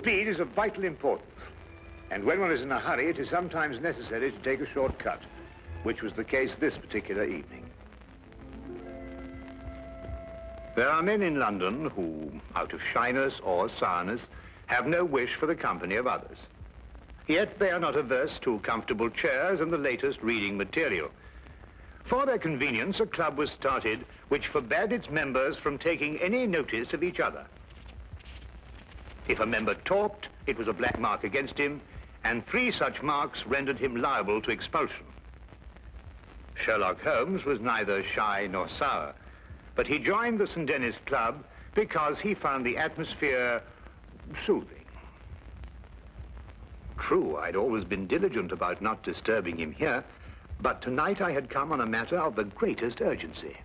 Speed is of vital importance. And when one is in a hurry, it is sometimes necessary to take a shortcut, which was the case this particular evening. There are men in London who, out of shyness or sourness, have no wish for the company of others. Yet they are not averse to comfortable chairs and the latest reading material. For their convenience, a club was started which forbade its members from taking any notice of each other. If a member talked, it was a black mark against him, and 3 such marks rendered him liable to expulsion. Sherlock Holmes was neither shy nor sour, but he joined the St. Denis Club because he found the atmosphere soothing. True, I'd always been diligent about not disturbing him here, but tonight I had come on a matter of the greatest urgency.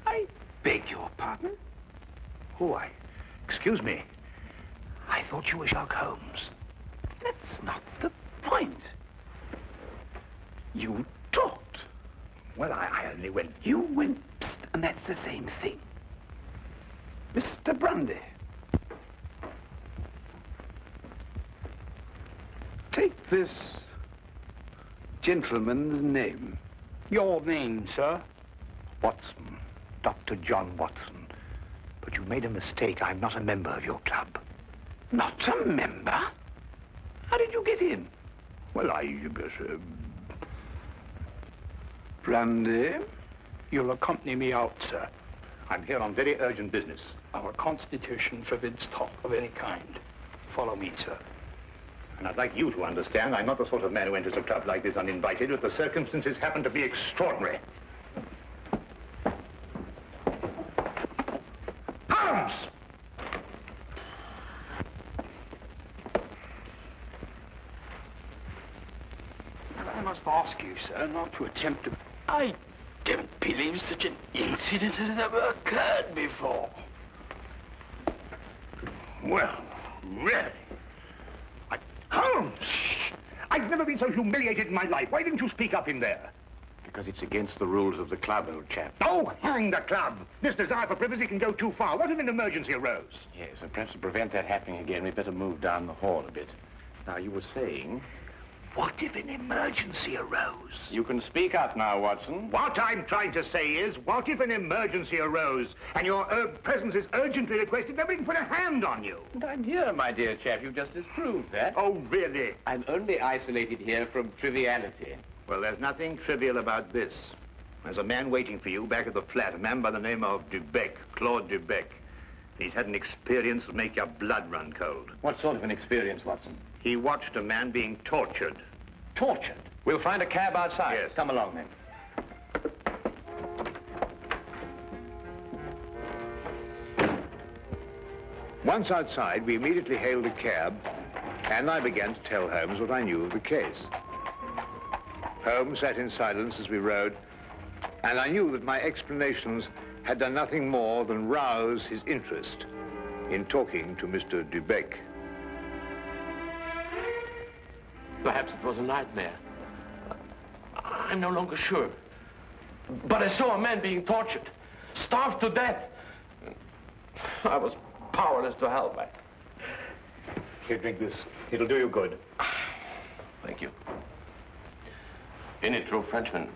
I beg your pardon? Oh, excuse me. I thought you were Sherlock Holmes. That's not the point. You talked. Well, I only went... You went psst, and that's the same thing. Mr. Grundy. Take this gentleman's name. Your name, sir? Watson. Dr. John Watson. But you made a mistake. I'm not a member of your club. Not a member? How did you get in? Well, Brandy? You'll accompany me out, sir. I'm here on very urgent business. Our constitution forbids talk of any kind. Follow me, sir. And I'd like you to understand I'm not the sort of man who enters a club like this uninvited, but the circumstances happen to be extraordinary. Holmes! I must ask you, sir, not to attempt to... I don't believe such an incident has ever occurred before. Well, really? Holmes! I've never been so humiliated in my life. Why didn't you speak up in there? Because it's against the rules of the club, old chap. Oh, hang the club! This desire for privacy can go too far. What if an emergency arose? Yes, and perhaps to prevent that happening again, we'd better move down the hall a bit. Now, you were saying... What if an emergency arose? You can speak up now, Watson. What I'm trying to say is, what if an emergency arose and your presence is urgently requested? Nobody can put a hand on you. And I'm here, my dear chap. You've just disproved that. Oh, really? I'm only isolated here from triviality. Well, there's nothing trivial about this. There's a man waiting for you back at the flat, a man by the name of Dubec, Claude Dubec. He's had an experience that make your blood run cold. What sort of an experience, Watson? He watched a man being tortured. Tortured? We'll find a cab outside. Yes. Come along, then. Once outside, we immediately hailed a cab, and I began to tell Holmes what I knew of the case. Holmes sat in silence as we rode, and I knew that my explanations had done nothing more than rouse his interest in talking to Mr. Dubec. Perhaps it was a nightmare. I'm no longer sure. But I saw a man being tortured, starved to death. I was powerless to help. Here, drink this. It'll do you good. Thank you. Any true Frenchman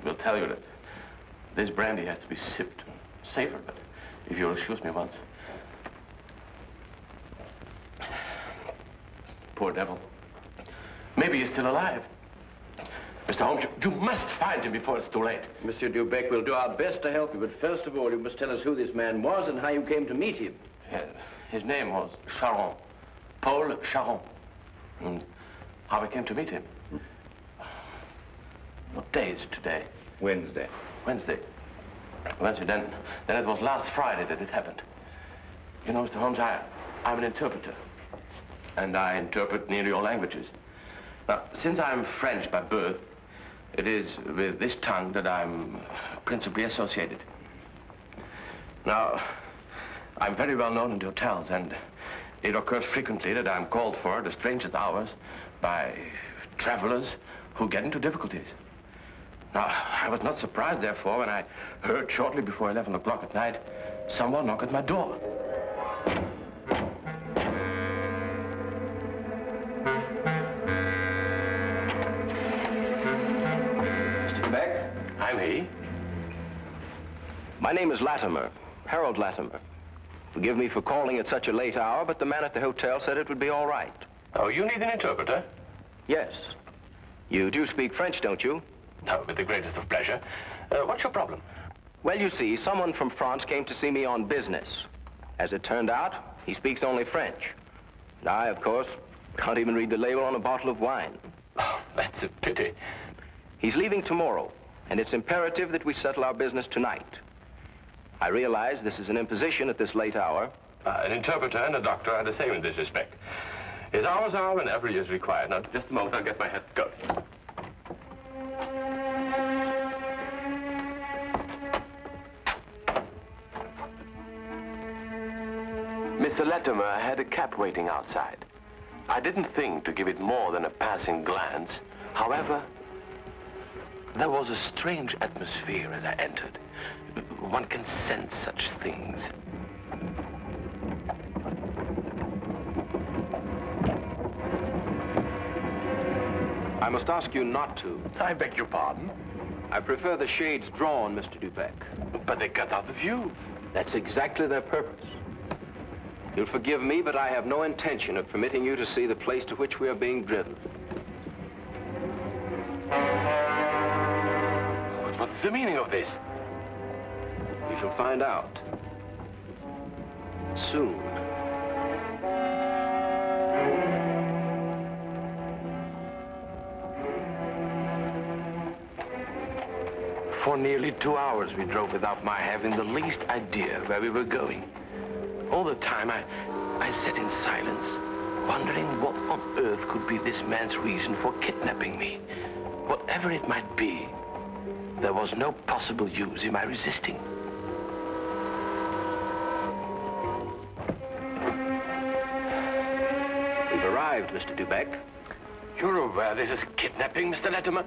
will tell you that this brandy has to be sipped. Safer, but if you'll excuse me once. Poor devil. Maybe he's still alive. Mr. Holmes, you must find him before it's too late. Monsieur Dubec, we'll do our best to help you, but first of all, you must tell us who this man was and how you came to meet him. His name was Charon. Paul Charon. And how I came to meet him. What day is it today? Wednesday. Wednesday. Wednesday, then it was last Friday that it happened. You know, Mr. Holmes, I'm an interpreter. And I interpret nearly all languages. Now, since I'm French by birth, it is with this tongue that I'm principally associated. Now, I'm very well known in the hotels, and it occurs frequently that I'm called for at the strangest hours by travelers who get into difficulties. Now, I was not surprised, therefore, when I heard shortly before 11 o'clock at night someone knock at my door. Mr. Beck? I'm he. My name is Latimer, Harold Latimer. Forgive me for calling at such a late hour, but the man at the hotel said it would be all right. Oh, you need an interpreter? Yes. You do speak French, don't you? No, with the greatest of pleasure. What's your problem? Well, you see, someone from France came to see me on business. As it turned out, he speaks only French. And I, of course, can't even read the label on a bottle of wine. Oh, that's a pity. He's leaving tomorrow, and it's imperative that we settle our business tonight. I realize this is an imposition at this late hour. An interpreter and a doctor are the same in this respect. His hours are whenever he is required. Now, just a moment, I'll get my hat going. Mr. Latimer had a cab waiting outside. I didn't think to give it more than a passing glance. However, there was a strange atmosphere as I entered. One can sense such things. I must ask you not to. I beg your pardon? I prefer the shades drawn, Mr. Dubeck. But they cut out the view. That's exactly their purpose. You'll forgive me, but I have no intention of permitting you to see the place to which we are being driven. What's the meaning of this? You shall find out. Soon. For nearly 2 hours we drove without my having the least idea where we were going. All the time I sat in silence, wondering what on earth could be this man's reason for kidnapping me. Whatever it might be, there was no possible use in my resisting. We've arrived, Mr. Dubeck. You're aware this is kidnapping, Mr. Latimer?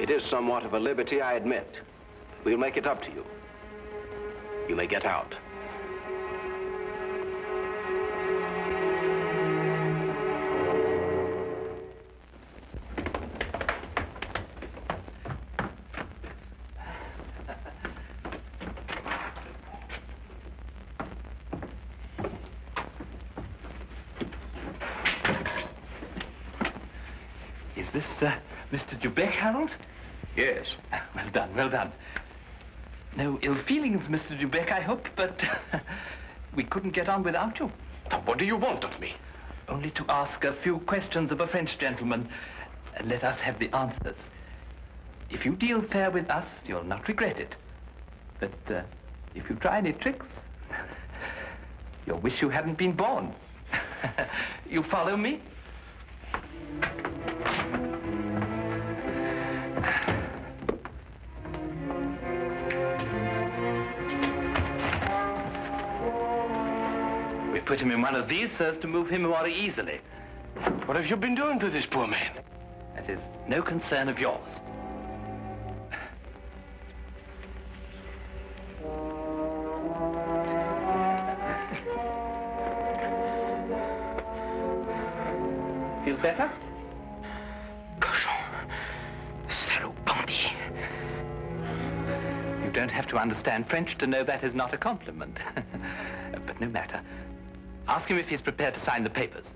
It is somewhat of a liberty, I admit. We'll make it up to you. You may get out. Is this, Mr. Dubeck, Harold? Yes. Well done, well done. No ill feelings, Mr. Dubeck, I hope, but we couldn't get on without you. Now, what do you want of me? Only to ask a few questions of a French gentleman, and let us have the answers. If you deal fair with us, you'll not regret it. But if you try any tricks, you'll wish you hadn't been born. You follow me? We put him in one of these so as to move him more easily. What have you been doing to this poor man? That is no concern of yours. Feel better? Cochon. Salaud bandit. You don't have to understand French to know that is not a compliment. But no matter. Ask him if he's prepared to sign the papers.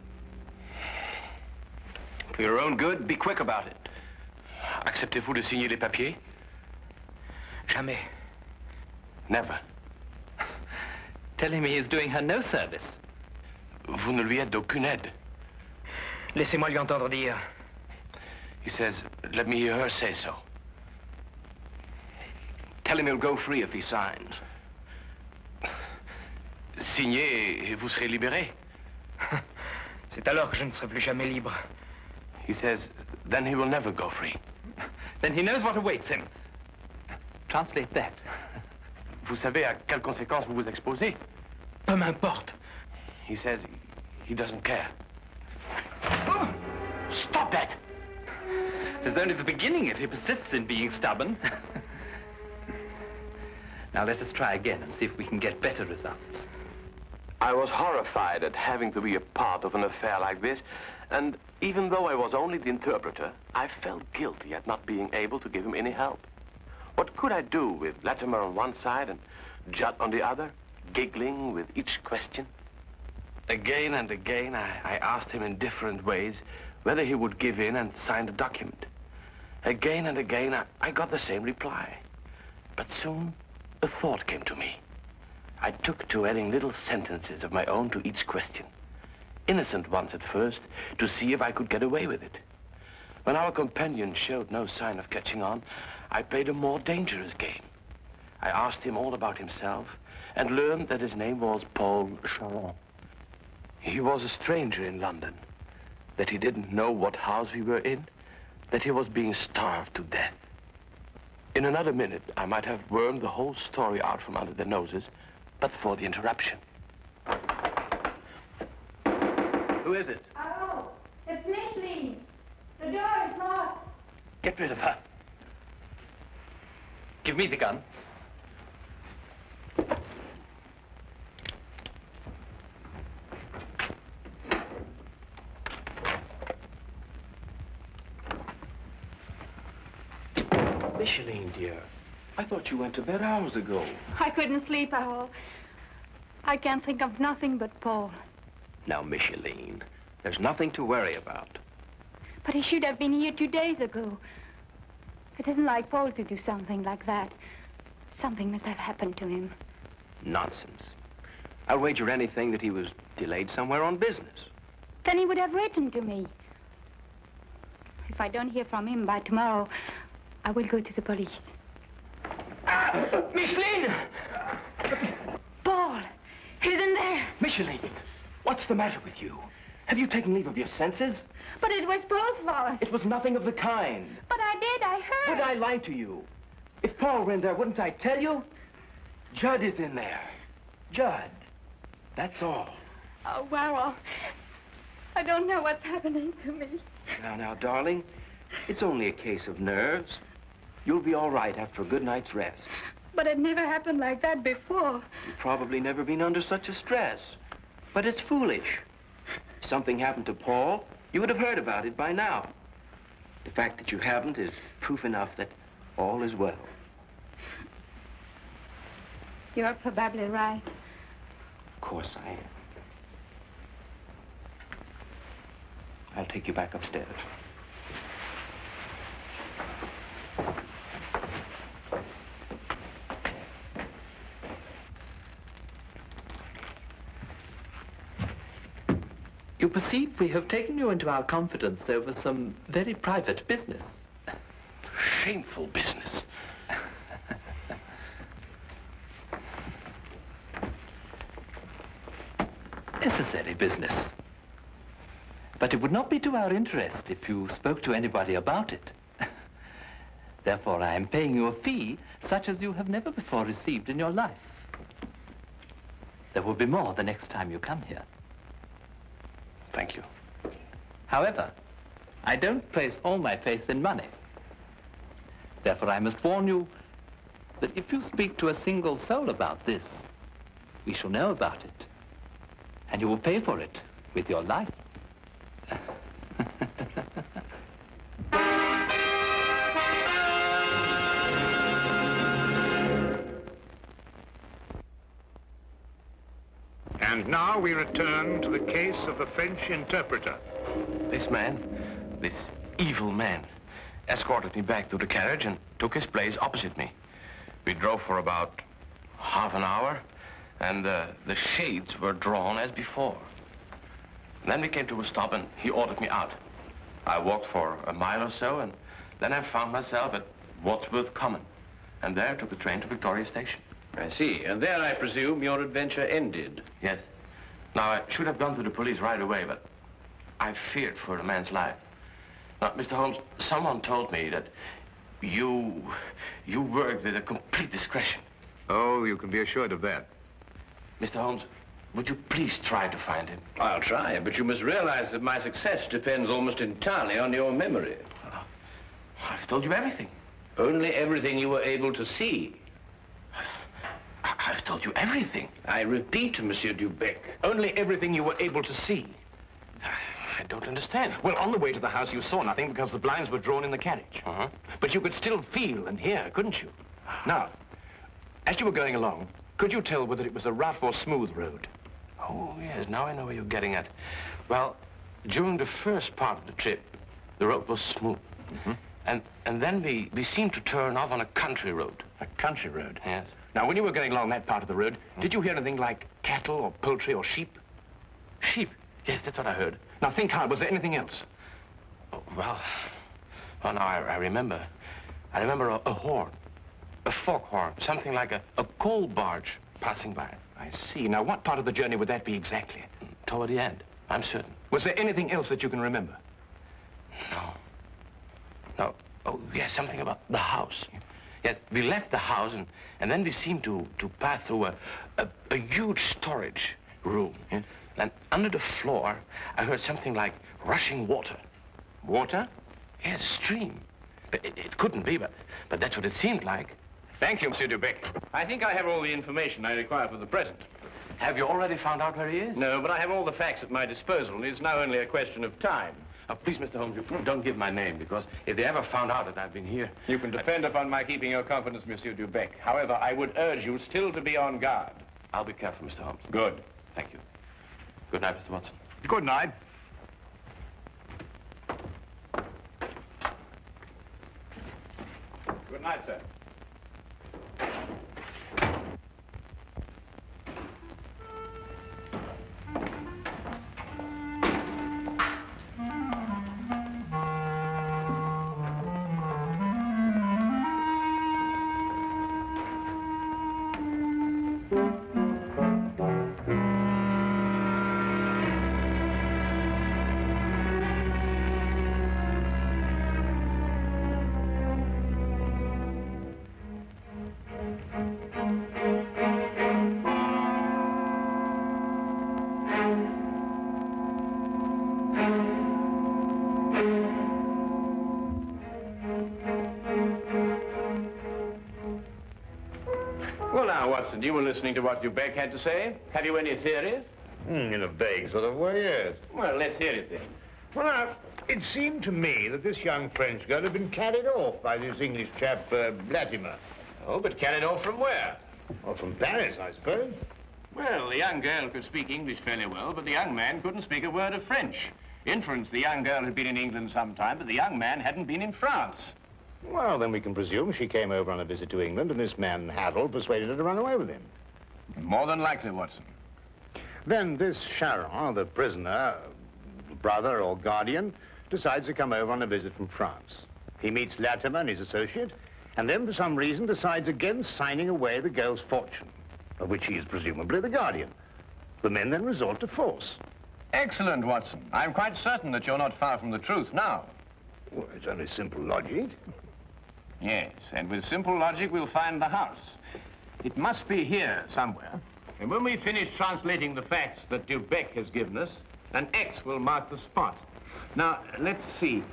For your own good, be quick about it. Acceptez-vous de signer les papiers? Jamais. Never. Tell him he is doing her no service. Vous ne lui êtes d'aucune aide. Laissez-moi lui entendre dire. He says, let me hear her say so. Tell him he'll go free if he signs. Signez et vous serez libéré. C'est alors que je ne serai plus jamais libre. He says, then he will never go free. Then he knows what awaits him. Translate that. Vous savez à quelles conséquences vous vous exposez? Peu m'importe. He says he doesn't care. Stop that! It is only the beginning if he persists in being stubborn. Now let us try again and see if we can get better results. I was horrified at having to be a part of an affair like this, and even though I was only the interpreter, I felt guilty at not being able to give him any help. What could I do with Latimer on one side and Judd on the other, giggling with each question? Again and again, I asked him in different ways whether he would give in and sign the document. Again and again, I got the same reply. But soon, a thought came to me. I took to adding little sentences of my own to each question. Innocent ones at first, to see if I could get away with it. When our companion showed no sign of catching on, I played a more dangerous game. I asked him all about himself and learned that his name was Paul Charon. He was a stranger in London, that he didn't know what house we were in, that he was being starved to death. In another minute, I might have wormed the whole story out from under their noses, but for the interruption. Who is it? Oh, it's Micheline. The door is locked. Get rid of her. Give me the gun. Micheline, dear. I thought you went to bed hours ago. I couldn't sleep at all. I can't think of nothing but Paul. Now, Micheline, there's nothing to worry about. But he should have been here 2 days ago. It isn't like Paul to do something like that. Something must have happened to him. Nonsense. I'll wager anything that he was delayed somewhere on business. Then he would have written to me. If I don't hear from him by tomorrow, I will go to the police. Micheline! Paul! He's in there! Micheline, what's the matter with you? Have you taken leave of your senses? But it was Paul's fault. It was nothing of the kind. But I did, I heard. Would I lie to you? If Paul were in there, wouldn't I tell you? Judd is in there. Judd. That's all. Oh, well, I don't know what's happening to me. Now, darling, it's only a case of nerves. You'll be all right after a good night's rest. But it never happened like that before. You've probably never been under such a stress. But it's foolish. If something happened to Paul, you would have heard about it by now. The fact that you haven't is proof enough that all is well. You're probably right. Of course I am. I'll take you back upstairs. You perceive we have taken you into our confidence over some very private business. Shameful business. Necessary business. But it would not be to our interest if you spoke to anybody about it. Therefore, I am paying you a fee such as you have never before received in your life. There will be more the next time you come here. Thank you. However, I don't place all my faith in money. Therefore, I must warn you that if you speak to a single soul about this, we shall know about it. And you will pay for it with your life. And now we return to the case of the French interpreter. This man, this evil man, escorted me back to the carriage and took his place opposite me. We drove for about half an hour, and the shades were drawn as before. Then we came to a stop, and he ordered me out. I walked for a mile or so, and then I found myself at Wadsworth Common, and there took the train to Victoria Station. I see. And there, I presume, your adventure ended. Yes. Now, I should have gone to the police right away, but I feared for the man's life. Now, Mr. Holmes, someone told me that you worked with a complete discretion. Oh, you can be assured of that. Mr. Holmes, would you please try to find him? I'll try, but you must realize that my success depends almost entirely on your memory. I've told you everything. Only everything you were able to see. I've told you everything. I repeat, Monsieur Dubec, only everything you were able to see. I don't understand. Well, on the way to the house, you saw nothing because the blinds were drawn in the carriage. Uh-huh. But you could still feel and hear, couldn't you? Now, as you were going along, could you tell whether it was a rough or smooth road? Oh, yes, now I know where you're getting at. Well, during the first part of the trip, the road was smooth. Mm-hmm. And then we seemed to turn off on a country road. A country road? Yes. Now, when you were going along that part of the road, did you hear anything like cattle or poultry or sheep? Sheep? Yes, that's what I heard. Now, think hard. Was there anything else? Oh, well, now I remember. I remember a horn, a foghorn, something like a coal barge passing by. I see. Now, what part of the journey would that be exactly? Toward the end, I'm certain. Was there anything else that you can remember? No. No. Oh, yes, something about the house. Yes, we left the house, and then we seemed to pass through a huge storage room. Yeah. And under the floor, I heard something like rushing water. Water? Yes, a stream. But it couldn't be, but that's what it seemed like. Thank you, Monsieur Dubec. I think I have all the information I require for the present. Have you already found out where he is? No, but I have all the facts at my disposal, and it's now only a question of time. Oh, please, Mr. Holmes, you don't give my name, because if they ever found out that I've been here... You can depend upon my keeping your confidence, Monsieur Dubec. However, I would urge you still to be on guard. I'll be careful, Mr. Holmes. Good. Thank you. Good night, Mr. Watson. Good night. Good night, sir. Well, now, Watson, you were listening to what Dubec had to say. Have you any theories? In a vague sort of way, yes. Well, let's hear it then. Well, now, it seemed to me that this young French girl had been carried off by this English chap, Latimer. Oh, but carried off from where? Or from Paris, I suppose. Well, the young girl could speak English fairly well, but the young man couldn't speak a word of French. Inference, the young girl had been in England some time, but the young man hadn't been in France. Well, then we can presume she came over on a visit to England, and this man, Harold, persuaded her to run away with him. More than likely, Watson. Then this Charon, the prisoner, brother or guardian, decides to come over on a visit from France. He meets Latimer and his associate, and then for some reason decides against signing away the girl's fortune, of which he is presumably the guardian. The men then resort to force. Excellent, Watson. I'm quite certain that you're not far from the truth now. Well, it's only simple logic. Yes, and with simple logic, we'll find the house. It must be here somewhere. And when we finish translating the facts that Dubec has given us, an X will mark the spot. Now, let's see.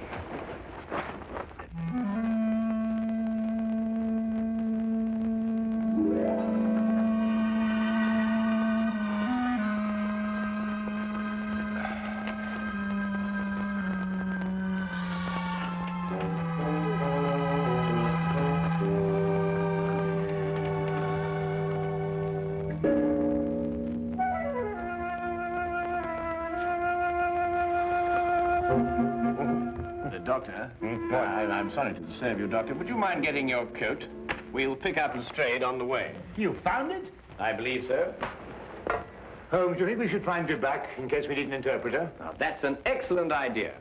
Doctor, I'm sorry to disturb you, Doctor. Would you mind getting your coat? We'll pick up Lestrade on the way. You found it? I believe so. Holmes, do you think we should find Dubec in case we need an interpreter? Now, that's an excellent idea.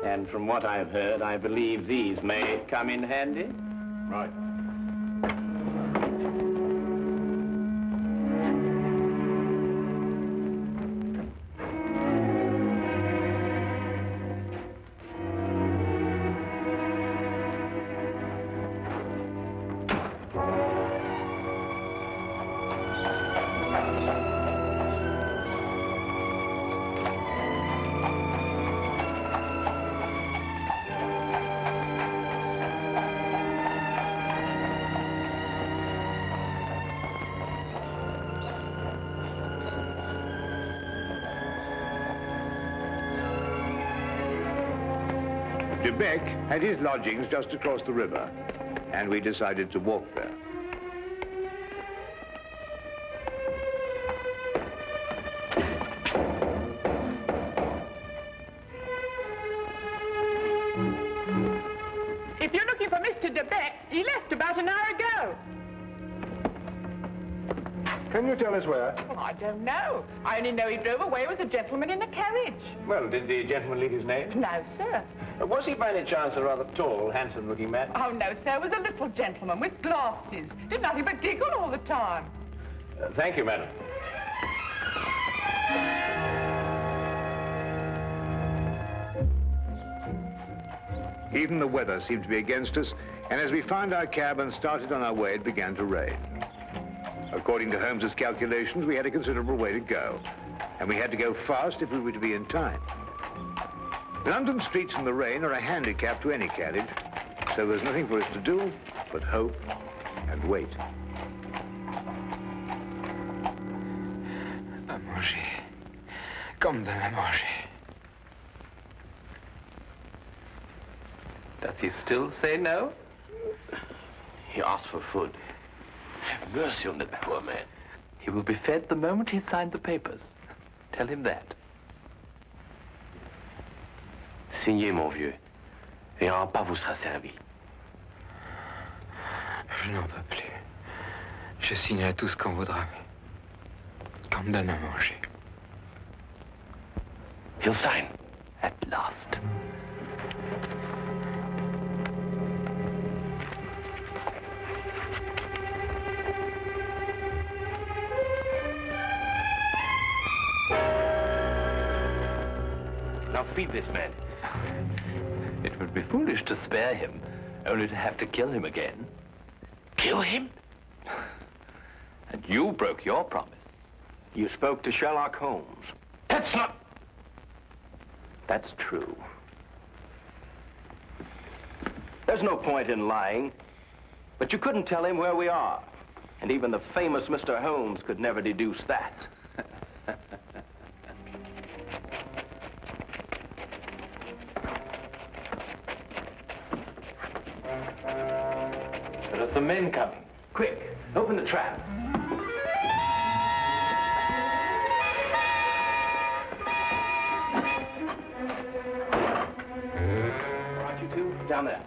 And from what I've heard, I believe these may come in handy. Right. De Beck had his lodgings just across the river, and we decided to walk there. If you're looking for Mr. De Beck, he left about an hour ago. Can you tell us where? Well, I don't know. I only know he drove away with a gentleman in a carriage. Well, did the gentleman leave his name? No, sir. Was he by any chance a rather tall, handsome-looking man? Oh, no, sir. It was a little gentleman with glasses. Did nothing but giggle all the time. Thank you, madam. Even the weather seemed to be against us, and as we found our cab and started on our way, it began to rain. According to Holmes's calculations, we had a considerable way to go, and we had to go fast if we were to be in time. London streets in the rain are a handicap to any carriage, so there's nothing for us to do but hope and wait. À manger. Comme de la manger. Does he still say no? He asked for food. Have mercy on that poor man. He will be fed the moment he signed the papers. Tell him that. Signez, mon vieux, et un repas vous sera servi. Je n'en peux plus. Je signerai tout ce qu'on voudra, mais qu'on me donne à manger. He'll sign. At last. Now feed this man. It would be foolish to spare him, only to have to kill him again. Kill him? And you broke your promise. You spoke to Sherlock Holmes. That's not... That's true. There's no point in lying, but you couldn't tell him where we are. And even the famous Mr. Holmes could never deduce that. There's some men coming. Quick, open the trap. All right, you two, down there.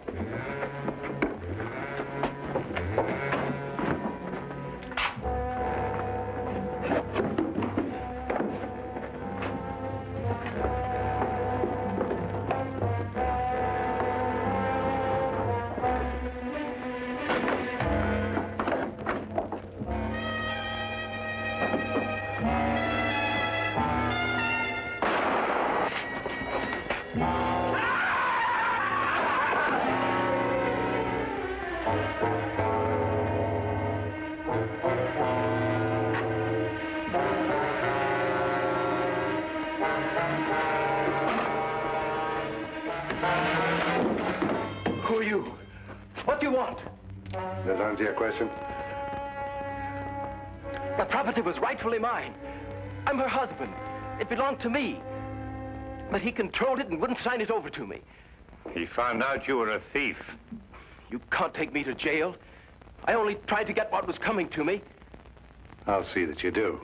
Who are you? What do you want? Does that answer your question? The property was rightfully mine. I'm her husband. It belonged to me. But he controlled it and wouldn't sign it over to me. He found out you were a thief. You can't take me to jail. I only tried to get what was coming to me. I'll see that you do.